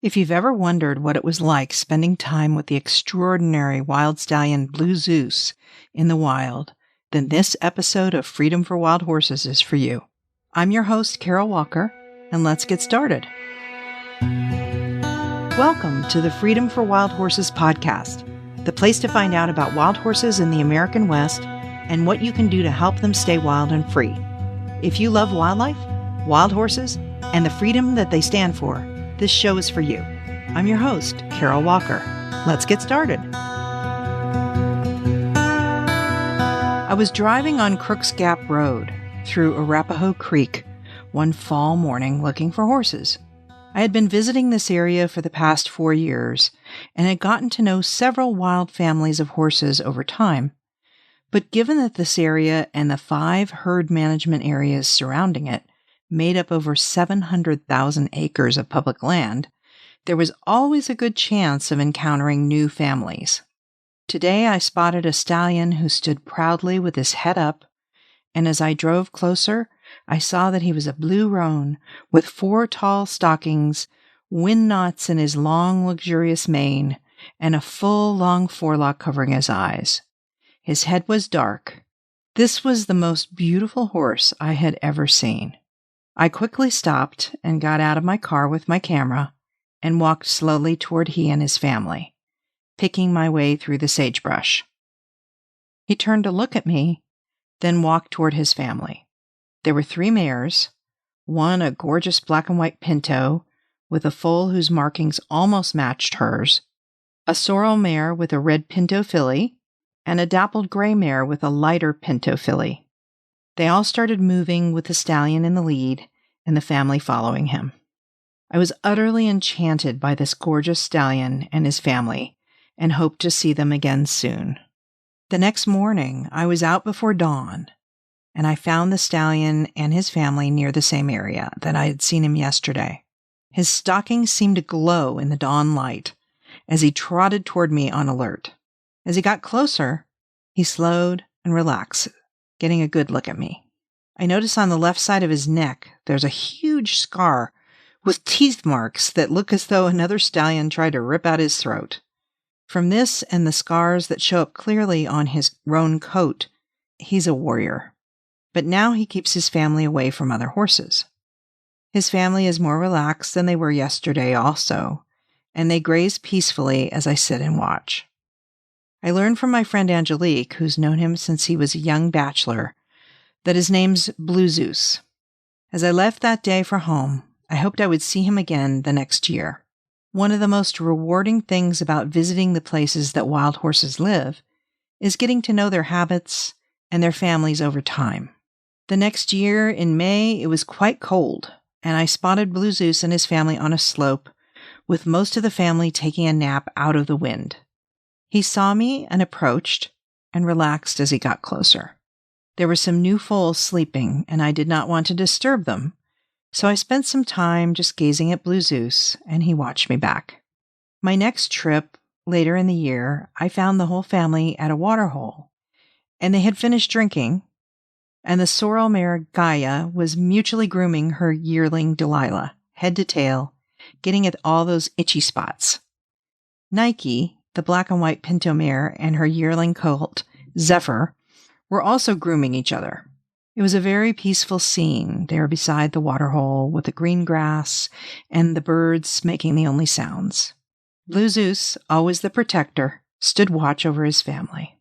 If you've ever wondered what it was like spending time with the extraordinary wild stallion Blue Zeus in the wild, then this episode of Freedom for Wild Horses is for you. I'm your host, Carol Walker, and let's get started. Welcome to the Freedom for Wild Horses podcast, the place to find out about wild horses in the American West and what you can do to help them stay wild and free. If you love wildlife, wild horses, and the freedom that they stand for, this show is for you. I'm your host, Carol Walker. Let's get started. I was driving on Crooks Gap Road through Arapaho Creek one fall morning looking for horses. I had been visiting this area for the past 4 years and had gotten to know several wild families of horses over time. But given that this area and the 5 herd management areas surrounding it made up over 700,000 acres of public land, there was always a good chance of encountering new families. Today I spotted a stallion who stood proudly with his head up, and as I drove closer, I saw that he was a blue roan with 4 tall stockings, wind knots in his long, luxurious mane, and a full, long forelock covering his eyes. His head was dark. This was the most beautiful horse I had ever seen. I quickly stopped and got out of my car with my camera and walked slowly toward he and his family, picking my way through the sagebrush. He turned to look at me, then walked toward his family. There were 3 mares, one a gorgeous black and white pinto with a foal whose markings almost matched hers, a sorrel mare with a red pinto filly, and a dappled gray mare with a lighter pinto filly. They all started moving with the stallion in the lead and the family following him. I was utterly enchanted by this gorgeous stallion and his family and hoped to see them again soon. The next morning, I was out before dawn, and I found the stallion and his family near the same area that I had seen him yesterday. His stockings seemed to glow in the dawn light as he trotted toward me on alert. As he got closer, he slowed and relaxed, getting a good look at me. I notice on the left side of his neck, there's a huge scar with teeth marks that look as though another stallion tried to rip out his throat. From this and the scars that show up clearly on his roan coat, he's a warrior. But now he keeps his family away from other horses. His family is more relaxed than they were yesterday also, and they graze peacefully as I sit and watch. I learned from my friend Angelique, who's known him since he was a young bachelor, that his name's Blue Zeus. As I left that day for home, I hoped I would see him again the next year. One of the most rewarding things about visiting the places that wild horses live is getting to know their habits and their families over time. The next year, in May, it was quite cold, and I spotted Blue Zeus and his family on a slope, with most of the family taking a nap out of the wind. He saw me and approached and relaxed as he got closer. There were some new foals sleeping, and I did not want to disturb them, so I spent some time just gazing at Blue Zeus, and he watched me back. My next trip, later in the year, I found the whole family at a waterhole, and they had finished drinking, and the sorrel mare Gaia was mutually grooming her yearling Delilah, head to tail, getting at all those itchy spots. Nike, the black and white pinto mare, and her yearling colt, Zephyr, were also grooming each other. It was a very peaceful scene there beside the waterhole with the green grass and the birds making the only sounds. Blue Zeus, always the protector, stood watch over his family.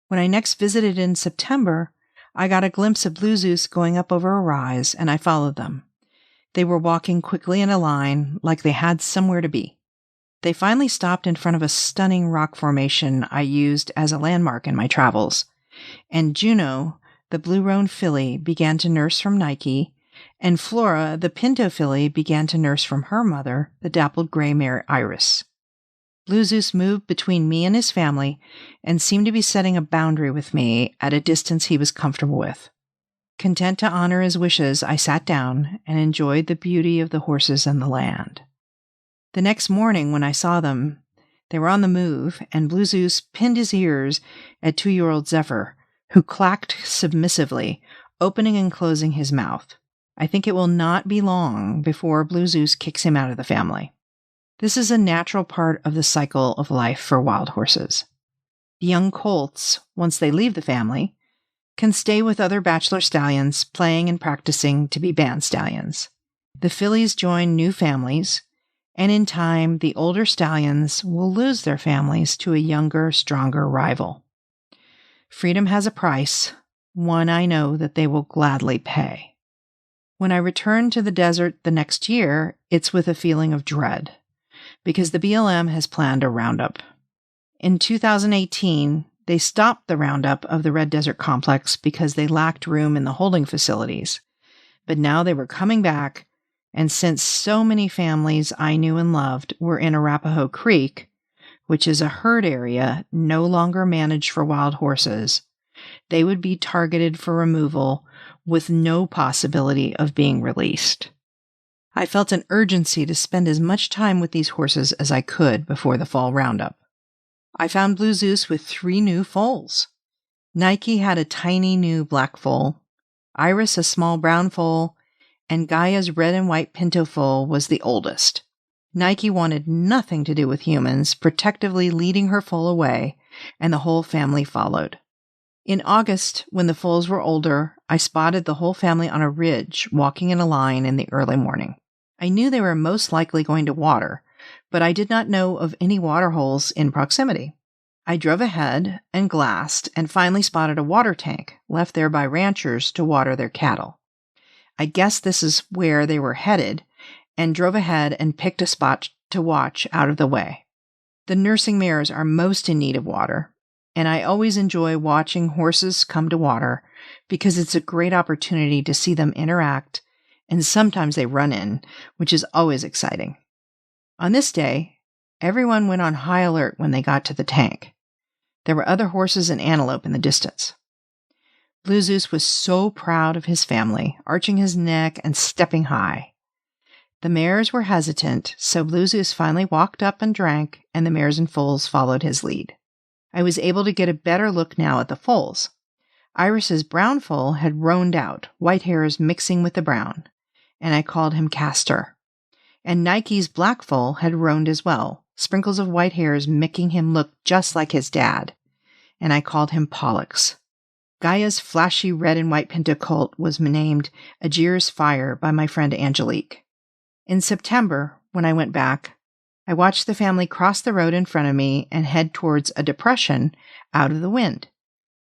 When I next visited in September, I got a glimpse of Blue Zeus going up over a rise, and I followed them. They were walking quickly in a line like they had somewhere to be. They finally stopped in front of a stunning rock formation I used as a landmark in my travels, and Juno, the blue roan filly, began to nurse from Nike, and Flora, the pinto filly, began to nurse from her mother, the dappled gray mare Iris. Blue Zeus moved between me and his family and seemed to be setting a boundary with me at a distance he was comfortable with. Content to honor his wishes, I sat down and enjoyed the beauty of the horses and the land. The next morning when I saw them, they were on the move, and Blue Zeus pinned his ears at 2-year-old Zephyr, who clacked submissively, opening and closing his mouth. I think it will not be long before Blue Zeus kicks him out of the family. This is a natural part of the cycle of life for wild horses. The young colts, once they leave the family, can stay with other bachelor stallions, playing and practicing to be band stallions. The fillies join new families, and in time, the older stallions will lose their families to a younger, stronger rival. Freedom has a price, one I know that they will gladly pay. When I return to the desert the next year, it's with a feeling of dread, because the BLM has planned a roundup. In 2018, they stopped the roundup of the Red Desert Complex because they lacked room in the holding facilities. But now they were coming back, and since so many families I knew and loved were in Arapaho Creek, which is a herd area no longer managed for wild horses, they would be targeted for removal with no possibility of being released. I felt an urgency to spend as much time with these horses as I could before the fall roundup. I found Blue Zeus with 3 new foals. Nike had a tiny new black foal, Iris a small brown foal, and Gaia's red and white pinto foal was the oldest. Nike wanted nothing to do with humans, protectively leading her foal away, and the whole family followed. In August, when the foals were older, I spotted the whole family on a ridge, walking in a line in the early morning. I knew they were most likely going to water, but I did not know of any water holes in proximity. I drove ahead and glassed and finally spotted a water tank left there by ranchers to water their cattle. I guessed this is where they were headed and drove ahead and picked a spot to watch out of the way. The nursing mares are most in need of water, and I always enjoy watching horses come to water because it's a great opportunity to see them interact, and sometimes they run in, which is always exciting. On this day, everyone went on high alert when they got to the tank. There were other horses and antelope in the distance. Blue Zeus was so proud of his family, arching his neck and stepping high. The mares were hesitant, so Blue Zeus finally walked up and drank, and the mares and foals followed his lead. I was able to get a better look now at the foals. Iris's brown foal had roaned out, white hairs mixing with the brown, and I called him Castor. And Nike's black foal had roaned as well, sprinkles of white hairs making him look just like his dad, and I called him Pollux. Gaia's flashy red and white pinto colt was named Agir's Fire by my friend Angelique. In September, when I went back, I watched the family cross the road in front of me and head towards a depression out of the wind.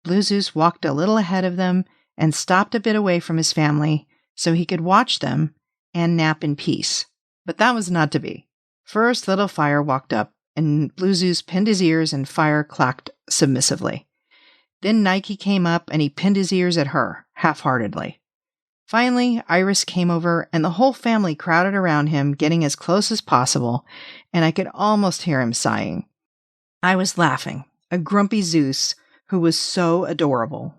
Blue Zeus walked a little ahead of them and stopped a bit away from his family so he could watch them and nap in peace. But that was not to be. First, little Fire walked up, and Blue Zeus pinned his ears and Fire clacked submissively. Then Nike came up and he pinned his ears at her, half-heartedly. Finally, Iris came over and the whole family crowded around him, getting as close as possible, and I could almost hear him sighing. I was laughing, a grumpy Zeus who was so adorable.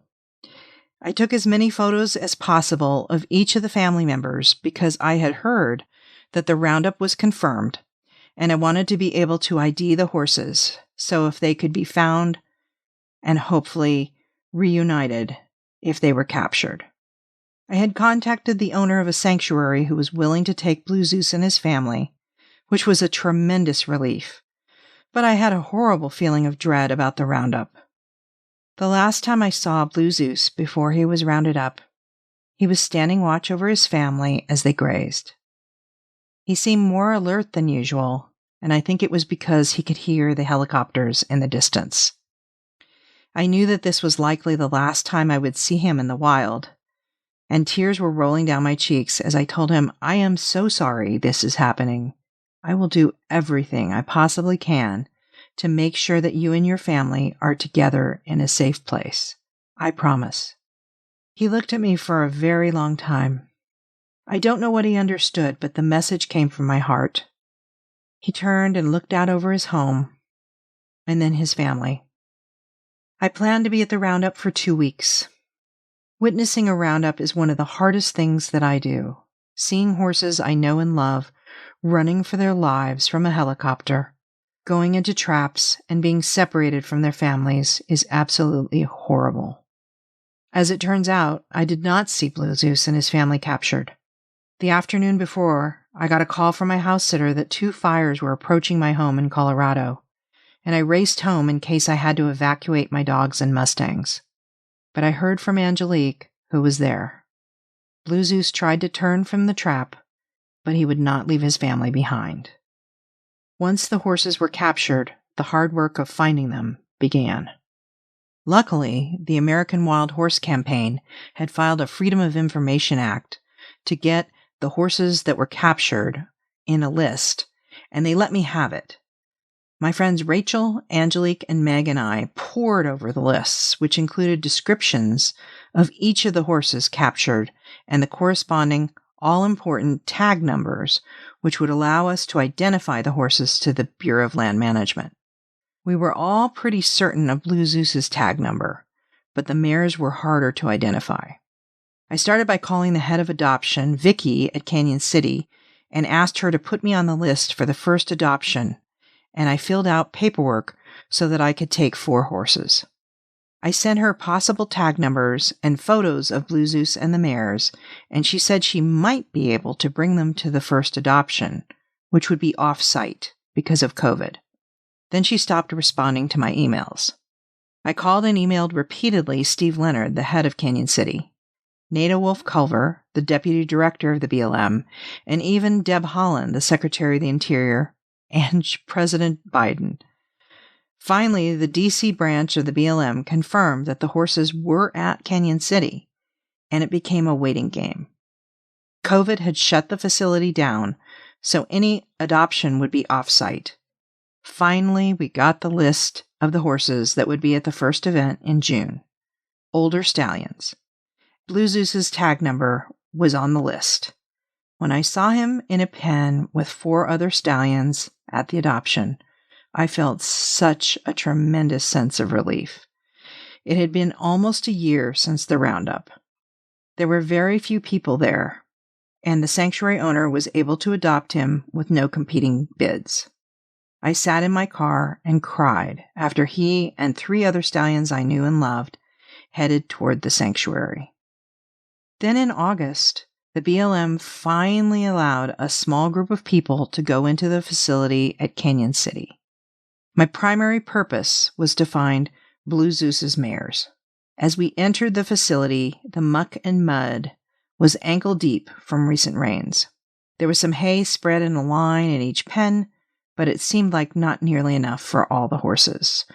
I took as many photos as possible of each of the family members because I had heard that the roundup was confirmed, and I wanted to be able to ID the horses, so if they could be found and hopefully reunited if they were captured. I had contacted the owner of a sanctuary who was willing to take Blue Zeus and his family, which was a tremendous relief, but I had a horrible feeling of dread about the roundup. The last time I saw Blue Zeus before he was rounded up, he was standing watch over his family as they grazed. He seemed more alert than usual, and I think it was because he could hear the helicopters in the distance. I knew that this was likely the last time I would see him in the wild, and tears were rolling down my cheeks as I told him, "I am so sorry this is happening. I will do everything I possibly can to make sure that you and your family are together in a safe place. I promise." He looked at me for a very long time. I don't know what he understood, but the message came from my heart. He turned and looked out over his home, and then his family. I plan to be at the roundup for 2 weeks. Witnessing a roundup is one of the hardest things that I do. Seeing horses I know and love running for their lives from a helicopter, going into traps, and being separated from their families is absolutely horrible. As it turns out, I did not see Blue Zeus and his family captured. The afternoon before, I got a call from my house sitter that 2 fires were approaching my home in Colorado, and I raced home in case I had to evacuate my dogs and Mustangs. But I heard from Angelique, who was there. Blue Zeus tried to turn from the trap, but he would not leave his family behind. Once the horses were captured, the hard work of finding them began. Luckily, the American Wild Horse Campaign had filed a Freedom of Information Act to get the horses that were captured in a list, and they let me have it. My friends Rachel, Angelique, and Meg and I pored over the lists, which included descriptions of each of the horses captured and the corresponding all-important tag numbers, which would allow us to identify the horses to the Bureau of Land Management. We were all pretty certain of Blue Zeus's tag number, but the mares were harder to identify. I started by calling the head of adoption, Vicky, at Canyon City, and asked her to put me on the list for the first adoption, and I filled out paperwork so that I could take 4 horses. I sent her possible tag numbers and photos of Blue Zeus and the mares, and she said she might be able to bring them to the first adoption, which would be off-site because of COVID. Then she stopped responding to my emails. I called and emailed repeatedly Steve Leonard, the head of Canyon City, Nada Wolf-Culver, the deputy director of the BLM, and even Deb Haaland, the Secretary of the Interior, and President Biden. Finally, the D.C. branch of the BLM confirmed that the horses were at Canyon City, and it became a waiting game. COVID had shut the facility down, so any adoption would be off-site. Finally, we got the list of the horses that would be at the first event in June. Older stallions. Blue Zeus's tag number was on the list. When I saw him in a pen with 4 other stallions at the adoption, I felt such a tremendous sense of relief. It had been almost a year since the roundup. There were very few people there, and the sanctuary owner was able to adopt him with no competing bids. I sat in my car and cried after he and 3 other stallions I knew and loved headed toward the sanctuary. Then in August, the BLM finally allowed a small group of people to go into the facility at Canyon City. My primary purpose was to find Blue Zeus's mares. As we entered the facility, the muck and mud was ankle deep from recent rains. There was some hay spread in a line in each pen, but it seemed like not nearly enough for all the horses,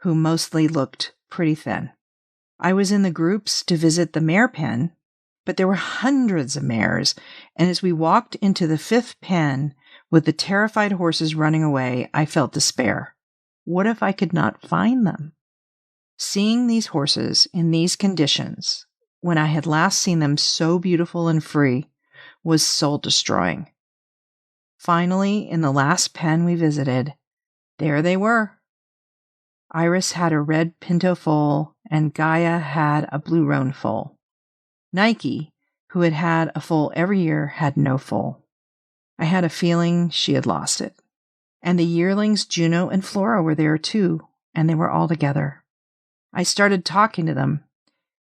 who mostly looked pretty thin. I was in the groups to visit the mare pen, but there were hundreds of mares, and as we walked into the 5th pen with the terrified horses running away, I felt despair. What if I could not find them? Seeing these horses in these conditions, when I had last seen them so beautiful and free, was soul-destroying. Finally, in the last pen we visited, there they were. Iris had a red pinto foal, and Gaia had a blue roan foal. Nike, who had had a foal every year, had no foal. I had a feeling she had lost it. And the yearlings Juno and Flora were there too, and they were all together. I started talking to them,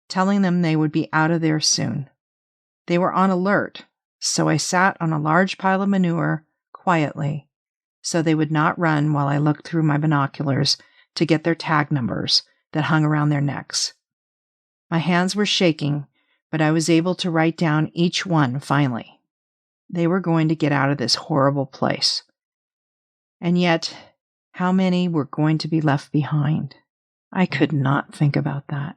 telling them they would be out of there soon. They were on alert, so I sat on a large pile of manure quietly, so they would not run while I looked through my binoculars to get their tag numbers that hung around their necks. My hands were shaking, but I was able to write down each one finally. They were going to get out of this horrible place. And yet, how many were going to be left behind? I could not think about that.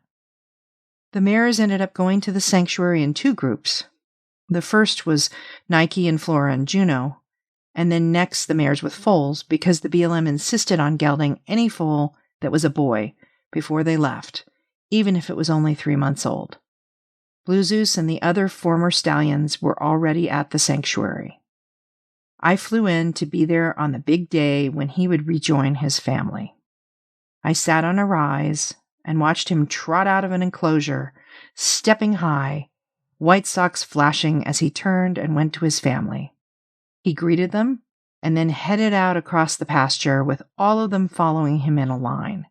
The mares ended up going to the sanctuary in 2 groups. The first was Nike and Flora and Juno, and then next the mares with foals, because the BLM insisted on gelding any foal that was a boy before they left, even if it was only 3 months old. Blue Zeus and the other former stallions were already at the sanctuary. I flew in to be there on the big day when he would rejoin his family. I sat on a rise and watched him trot out of an enclosure, stepping high, white socks flashing as he turned and went to his family. He greeted them and then headed out across the pasture with all of them following him in a line.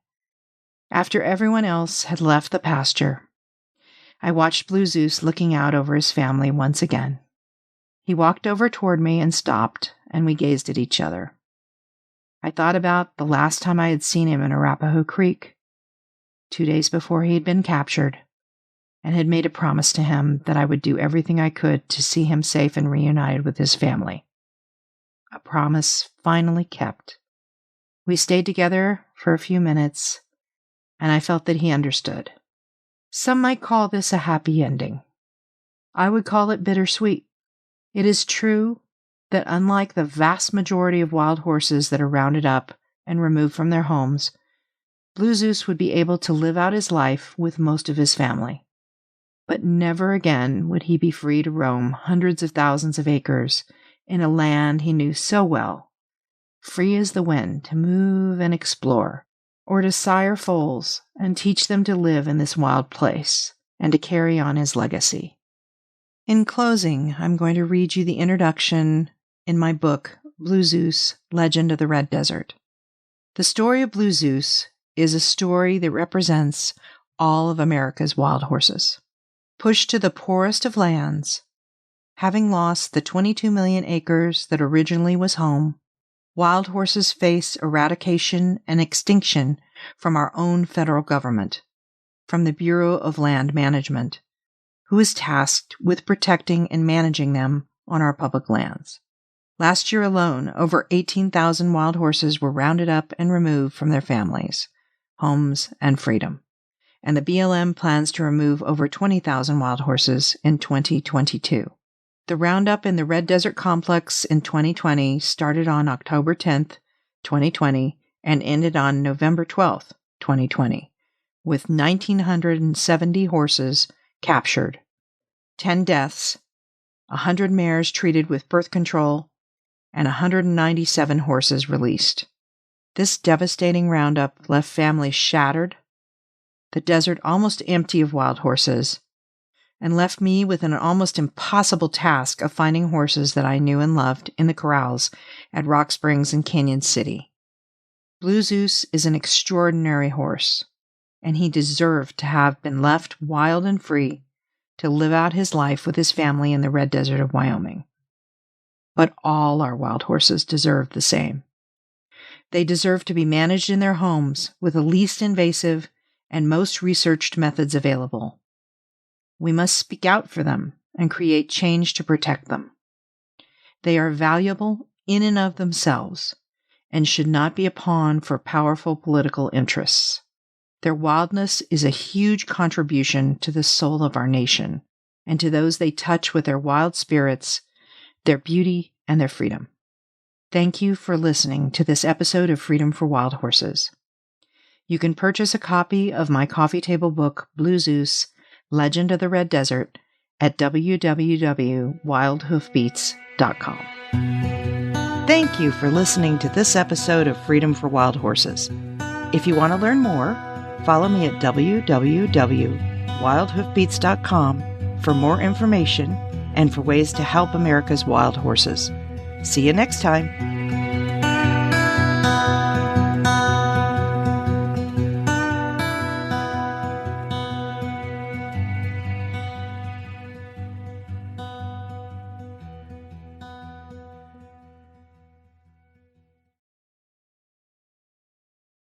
After everyone else had left the pasture, I watched Blue Zeus looking out over his family once again. He walked over toward me and stopped, and we gazed at each other. I thought about the last time I had seen him in Arapaho Creek, 2 days before he had been captured, and had made a promise to him that I would do everything I could to see him safe and reunited with his family. A promise finally kept. We stayed together for a few minutes, and I felt that he understood. Some might call this a happy ending. I would call it bittersweet. It is true that unlike the vast majority of wild horses that are rounded up and removed from their homes, Blue Zeus would be able to live out his life with most of his family. But never again would he be free to roam hundreds of thousands of acres in a land he knew so well, free as the wind to move and explore, or to sire foals and teach them to live in this wild place and to carry on his legacy. In closing, I'm going to read you the introduction in my book, Blue Zeus, Legend of the Red Desert. The story of Blue Zeus is a story that represents all of America's wild horses. Pushed to the poorest of lands, having lost the 22 million acres that originally was home, wild horses face eradication and extinction from our own federal government, from the Bureau of Land Management, who is tasked with protecting and managing them on our public lands. Last year alone, over 18,000 wild horses were rounded up and removed from their families, homes, and freedom. And the BLM plans to remove over 20,000 wild horses in 2022. The roundup in the Red Desert Complex in 2020 started on October 10th, 2020, and ended on November 12th, 2020, with 1,970 horses captured, 10 deaths, 100 mares treated with birth control, and 197 horses released. This devastating roundup left families shattered, the desert almost empty of wild horses, and left me with an almost impossible task of finding horses that I knew and loved in the corrals at Rock Springs and Canyon City. Blue Zeus is an extraordinary horse, and he deserved to have been left wild and free to live out his life with his family in the Red Desert of Wyoming. But all our wild horses deserve the same. They deserve to be managed in their homes with the least invasive and most researched methods available. We must speak out for them and create change to protect them. They are valuable in and of themselves and should not be a pawn for powerful political interests. Their wildness is a huge contribution to the soul of our nation and to those they touch with their wild spirits, their beauty, and their freedom. Thank you for listening to this episode of Freedom for Wild Horses. You can purchase a copy of my coffee table book, Blue Zeus, Legend of the Red Desert, at www.wildhoofbeats.com. Thank you for listening to this episode of Freedom for Wild Horses. If you want to learn more, follow me at www.wildhoofbeats.com for more information and for ways to help America's wild horses. See you next time.